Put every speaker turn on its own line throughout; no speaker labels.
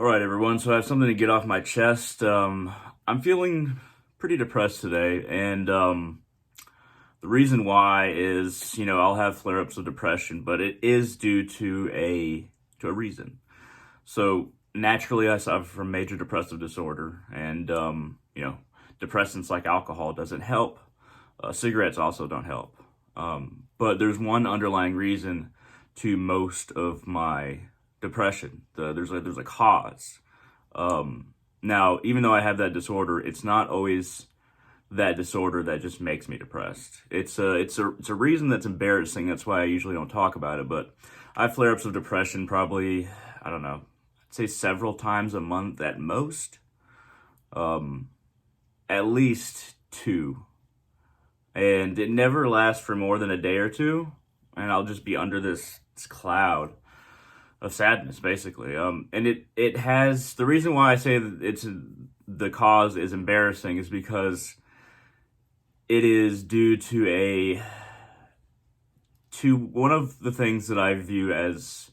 All right, everyone. So I have something to get off my chest. I'm feeling pretty depressed today, and the reason why is, I'll have flare-ups of depression, but it is due to a reason. So naturally, I suffer from major depressive disorder, and depressants like alcohol doesn't help. Cigarettes also don't help. But there's one underlying reason to most of my depression. There's a cause. Now, even though I have that disorder, it's not always that disorder that just makes me depressed. It's a reason that's embarrassing. That's why I usually don't talk about it. But I have flare ups of depression probably, I don't know, I'd say several times a month at most. At least two. And it never lasts for more than a day or two. And I'll just be under this cloud of sadness, basically. And it has the reason why I say that it's the cause is embarrassing is because it is due to one of the things that I view as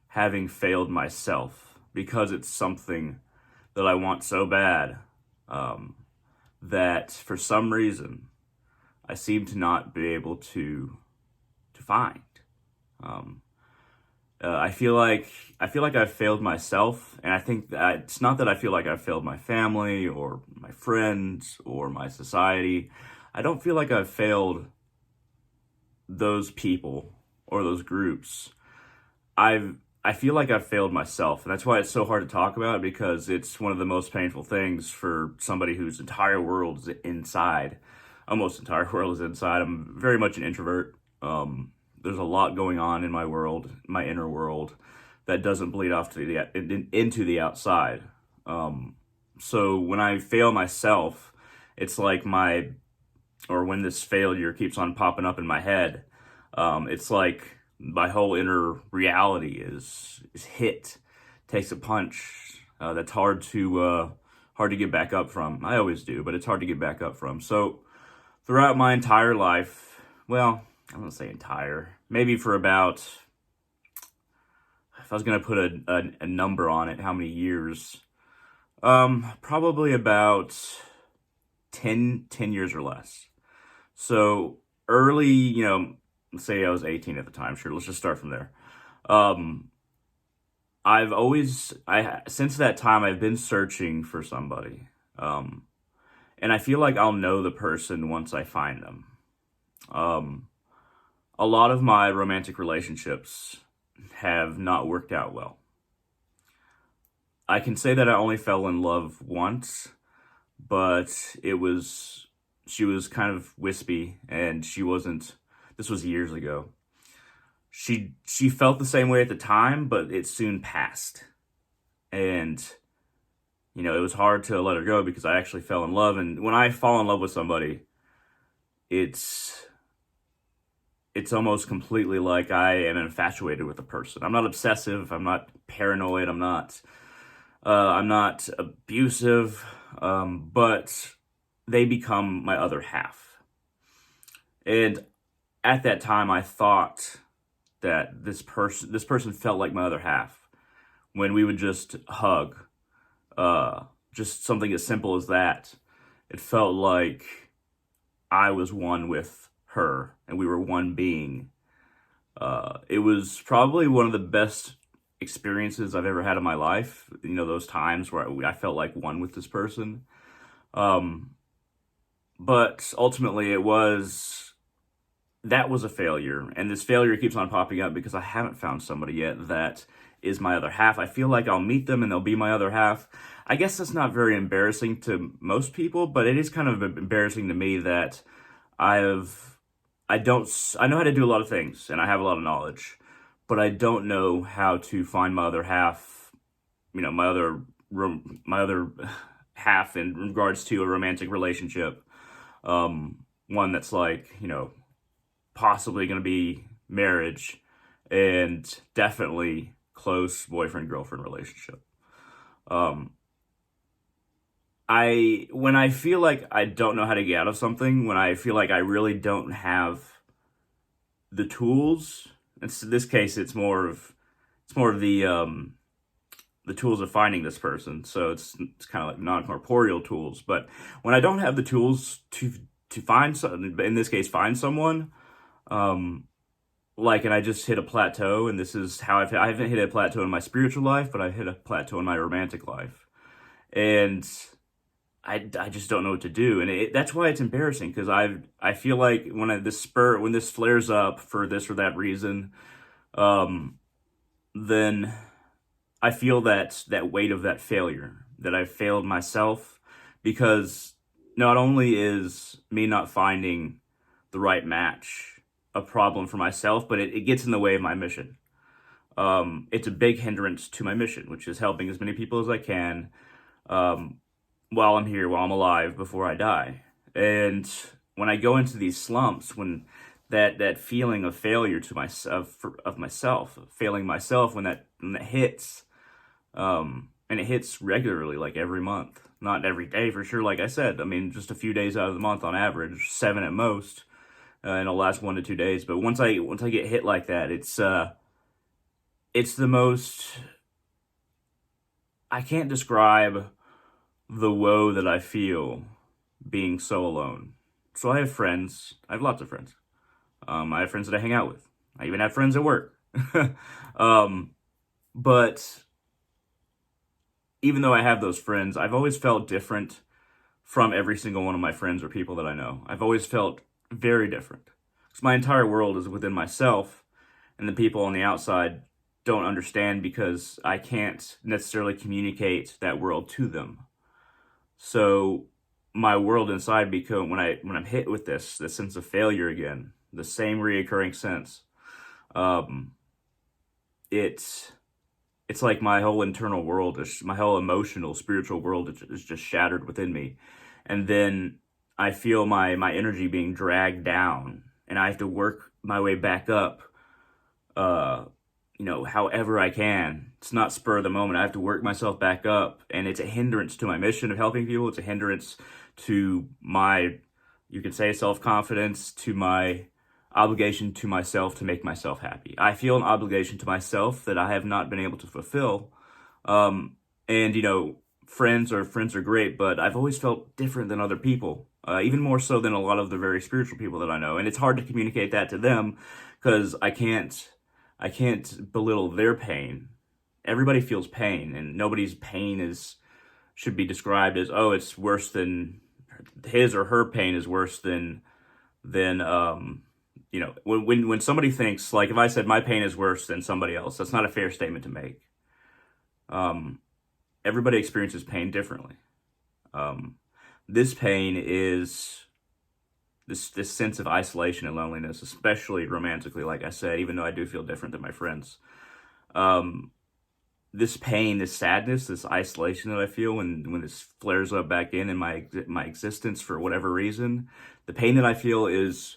having failed myself because it's something that I want so bad, that for some reason I seem to not be able to find. Um, I feel like I've failed myself, and I think that it's not that I feel like I've failed my family or my friends or my society. I don't feel like I've failed those people or those groups. I feel like I've failed myself, and that's why it's so hard to talk about because it's one of the most painful things for somebody whose entire world is inside. Almost entire world is inside. I'm very much an introvert. There's a lot going on in my world, my inner world, that doesn't bleed off to into the outside. So when I fail myself, it's like or when this failure keeps on popping up in my head, it's like my whole inner reality is hit, takes a punch. That's hard to get back up from. I always do, but it's hard to get back up from. So throughout my entire life, well, I'm gonna say entire, maybe for about, if I was gonna put a number on it, how many years? Probably about 10 years or less. So early, let's say I was 18 at the time. Sure, let's just start from there. Um, since that time, I've been searching for somebody. And I feel like I'll know the person once I find them. Um, a lot of my romantic relationships have not worked out well. I can say that I only fell in love once, but she was kind of wispy and she wasn't, this was years ago. She felt the same way at the time, but it soon passed. And it was hard to let her go because I actually fell in love. And when I fall in love with somebody, it's it's almost completely like I am infatuated with a person. I'm not obsessive. I'm not paranoid. I'm not abusive. But they become my other half. And at that time, I thought that this person felt like my other half when we would just hug. Just something as simple as that. It felt like I was one with her and we were one being. It was probably one of the best experiences I've ever had in my life. Those times where I felt like one with this person. Um, but ultimately, that was a failure, and this failure keeps on popping up because I haven't found somebody yet that is my other half. I feel like I'll meet them and they'll be my other half. I guess that's not very embarrassing to most people, but it is kind of embarrassing to me that I've I know how to do a lot of things and I have a lot of knowledge, but I don't know how to find my other half, my other half in regards to a romantic relationship. One that's like, possibly going to be marriage and definitely close boyfriend girlfriend relationship. Um, when I feel like I don't know how to get out of something, when I feel like I really don't have the tools, in this case, it's more of the the tools of finding this person. So it's kind of like non-corporeal tools. But when I don't have the tools to find some, in this case, find someone, um, like, and I just hit a plateau, and this is how I haven't hit a plateau in my spiritual life, but I've hit a plateau in my romantic life, and I just don't know what to do, and that's why it's embarrassing, because I feel like when this flares up for this or that reason, um, then I feel that weight of that failure, that I failed myself, because not only is me not finding the right match a problem for myself, but it gets in the way of my mission. It's a big hindrance to my mission, which is helping as many people as I can, um, while I'm here, while I'm alive, before I die. And when I go into these slumps, when that feeling of failure to myself, of myself, failing myself, when that hits, and it hits regularly, like every month, not every day for sure. Like I said, I mean, just a few days out of the month on average, 7 at most, in the last 1 to 2 days. But once I get hit like that, it's the most, I can't describe the woe that I feel being so alone. So I have friends. I have lots of friends. I have friends that I hang out with. I even have friends at work. um, but even though I have those friends, I've always felt different from every single one of my friends or people that I know. I've always felt very different. Because my entire world is within myself, and the people on the outside don't understand because I can't necessarily communicate that world to them. So my world inside become when I'm hit with this sense of failure again, the same reoccurring sense. Um, it's like my whole internal world, my whole emotional, spiritual world is just shattered within me. And then I feel my energy being dragged down, and I have to work my way back up, uh, however I can. It's not spur of the moment. I have to work myself back up, and it's a hindrance to my mission of helping people. It's a hindrance to my, you could say, self-confidence, to my obligation to myself to make myself happy. I feel an obligation to myself that I have not been able to fulfill. And friends are great, but I've always felt different than other people, even more so than a lot of the very spiritual people that I know. And it's hard to communicate that to them because I can't belittle their pain. Everybody feels pain, and nobody's pain should be described as, oh, it's worse than his or her pain is worse than when somebody thinks, like, if I said my pain is worse than somebody else, that's not a fair statement to make. Everybody experiences pain differently. This pain is this sense of isolation and loneliness, especially romantically, like I said, even though I do feel different than my friends. This pain, this sadness, this isolation that I feel when this flares up back in my existence for whatever reason, the pain that I feel is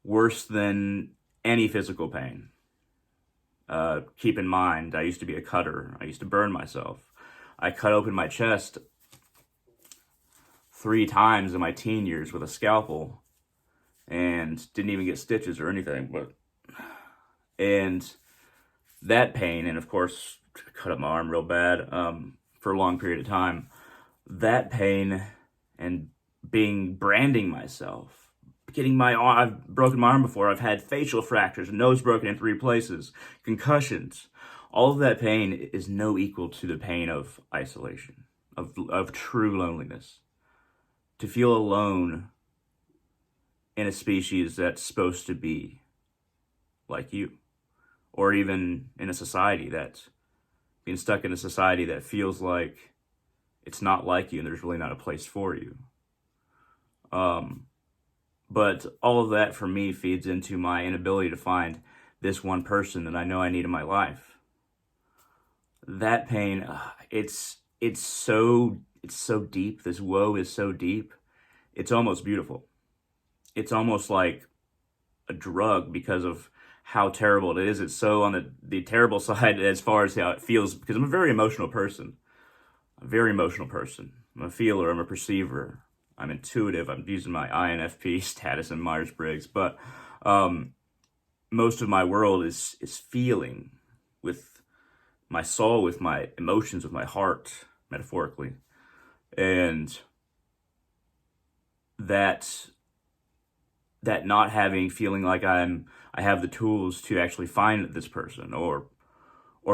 worse than any physical pain. Keep in mind, I used to be a cutter. I used to burn myself. I cut open my chest 3 times in my teen years with a scalpel and didn't even get stitches or anything. And that pain, and of course, cut up my arm real bad for a long period of time. That pain and branding myself, I've broken my arm before. I've had facial fractures, nose broken in 3 places, concussions. All of that pain is no equal to the pain of isolation, of true loneliness. To feel alone in a species that's supposed to be like you, or even in a society being stuck in a society that feels like it's not like you and there's really not a place for you. But all of that for me feeds into my inability to find this one person that I know I need in my life. That pain, it's so deep. This woe is so deep. It's almost beautiful. It's almost like a drug because of how terrible it is. It's so on the terrible side as far as how it feels, because I'm a very emotional person. A very emotional person. I'm a feeler. I'm a perceiver. I'm intuitive. I'm using my INFP status in Myers-Briggs. But most of my world is feeling with my soul, with my emotions, with my heart, metaphorically. And that not having, feeling like I have the tools to actually find this person, or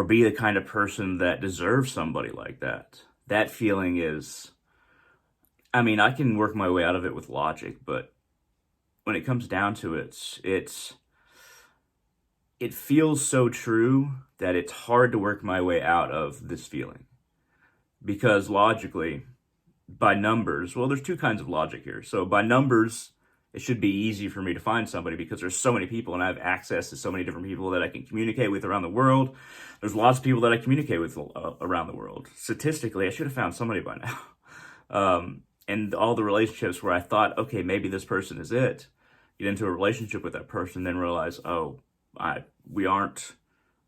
be the kind of person that deserves somebody like that. That feeling is, I mean, I can work my way out of it with logic, but when it comes down to it, it feels so true that it's hard to work my way out of this feeling. Because logically, by numbers, well, there's two kinds of logic here. So by numbers, it should be easy for me to find somebody because there's so many people and I have access to so many different people that I can communicate with around the world. There's lots of people that I communicate with around the world. Statistically, I should have found somebody by now. And all the relationships where I thought, okay, maybe this person is it, get into a relationship with that person, then realize, oh, we aren't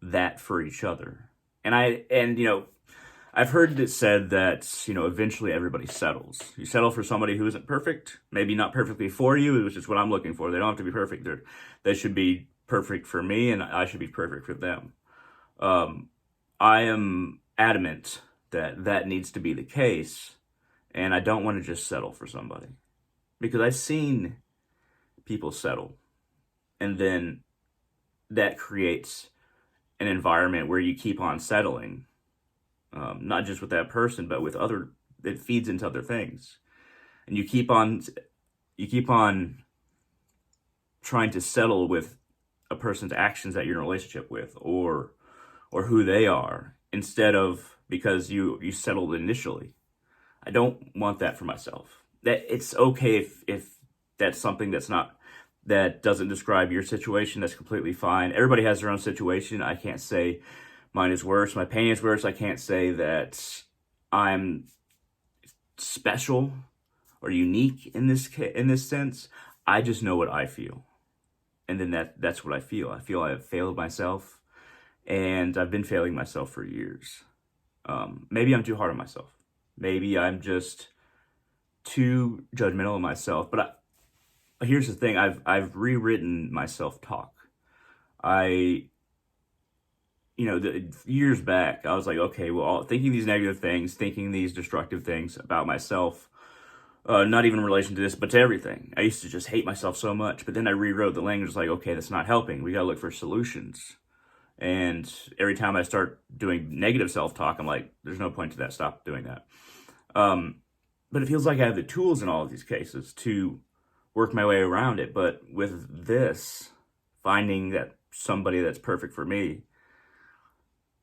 that for each other. And I've heard it said that, eventually everybody settles. You settle for somebody who isn't perfect, maybe not perfectly for you, which is what I'm looking for. They don't have to be perfect. They should be perfect for me, and I should be perfect for them. I am adamant that that needs to be the case, and I don't want to just settle for somebody. Because I've seen people settle, and then that creates an environment where you keep on settling. Not just with that person, but with other, it feeds into other things. And you keep on trying to settle with a person's actions that you're in a relationship with, or who they are, instead of because you settled initially. I don't want that for myself. That it's okay if that's something that doesn't describe your situation. That's completely fine. Everybody has their own situation. I can't say mine is worse, my pain is worse. I can't say that I'm special or unique in this sense. I just know what I feel, and then that's what I feel. I feel I have failed myself, and I've been failing myself for years. Maybe I'm too hard on myself. Maybe I'm just too judgmental of myself. But here's the thing: I've rewritten my self-talk. Years back, I was like, okay, well, thinking these negative things, thinking these destructive things about myself, not even in relation to this, but to everything. I used to just hate myself so much, but then I rewrote the language like, okay, that's not helping. We gotta look for solutions. And every time I start doing negative self-talk, I'm like, there's no point to that. Stop doing that. But it feels like I have the tools in all of these cases to work my way around it. But with this, finding that somebody that's perfect for me,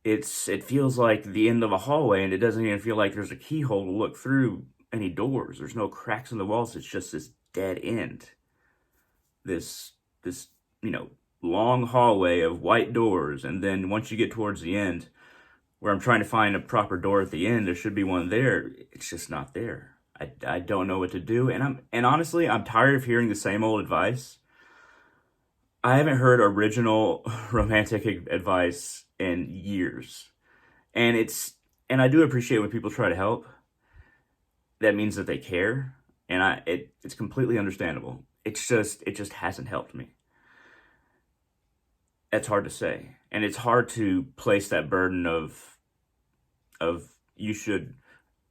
it feels like the end of a hallway, and it doesn't even feel like there's a keyhole to look through any doors. There's no cracks in the walls. It's just this dead end. This long hallway of white doors, and then once you get towards the end, where I'm trying to find a proper door at the end, there should be one there. It's just not there. I don't know what to do, and honestly, I'm tired of hearing the same old advice. I haven't heard original romantic advice in years. And I do appreciate when people try to help. That means that they care, and it's completely understandable. It just hasn't helped me. That's hard to say. And it's hard to place that burden of you should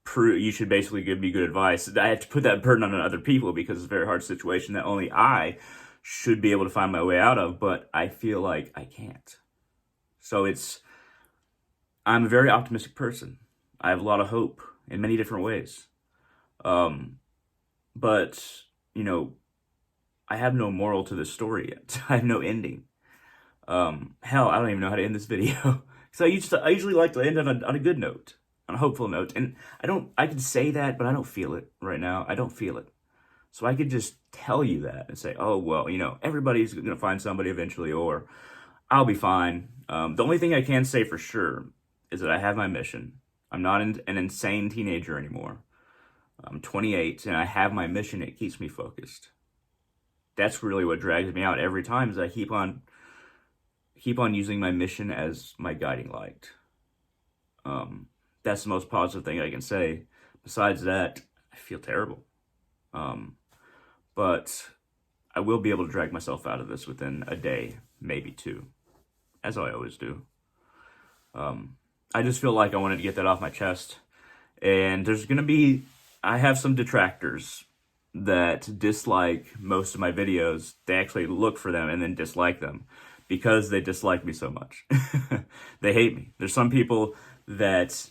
basically give me good advice. I have to put that burden on other people because it's a very hard situation that only I should be able to find my way out of, but I feel like I can't. So I'm a very optimistic person. I have a lot of hope in many different ways. But, I have no moral to this story yet. I have no ending. Hell, I don't even know how to end this video. So I usually like to end on a good note, on a hopeful note. And I can say that, but I don't feel it right now. I don't feel it. So I could just tell you that and say, oh, well, everybody's going to find somebody eventually, or I'll be fine. The only thing I can say for sure is that I have my mission. I'm not an insane teenager anymore. I'm 28, and I have my mission. It keeps me focused. That's really what drags me out every time, is I keep on using my mission as my guiding light. That's the most positive thing I can say. Besides that, I feel terrible. But I will be able to drag myself out of this within a day, maybe two, as I always do. I just feel like I wanted to get that off my chest. And there's going to be, I have some detractors that dislike most of my videos. They actually look for them and then dislike them because they dislike me so much. They hate me. There's some people that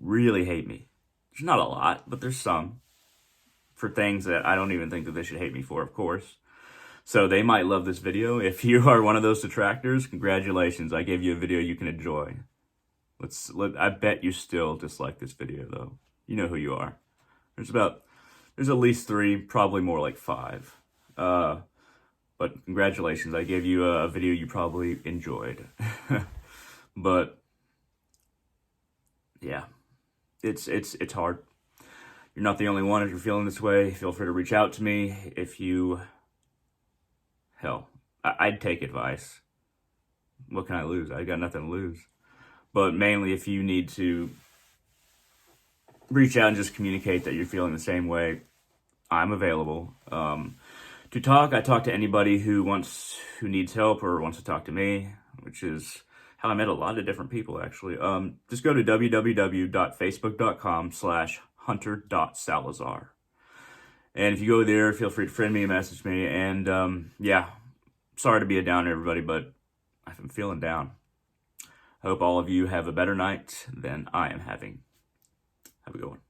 really hate me. There's not a lot, but there's some for things that I don't even think that they should hate me for, of course. So they might love this video. If you are one of those detractors, congratulations. I gave you a video you can enjoy. I bet you still dislike this video though. You know who you are. There's at least 3, probably more like 5. But congratulations. I gave you a video you probably enjoyed. But yeah, it's hard. You're not the only one. If you're feeling this way, feel free to reach out to me. Hell, I'd take advice. What can I lose? I got nothing to lose. But mainly if you need to reach out and just communicate that you're feeling the same way, I'm available. To talk, I talk to anybody who needs help or wants to talk to me, which is how I met a lot of different people, actually. Just go to www.facebook.com/hunter.salazar. And if you go there, feel free to friend me and message me. And yeah, sorry to be a downer, everybody, but I'm feeling down. I hope all of you have a better night than I am having. Have a good one.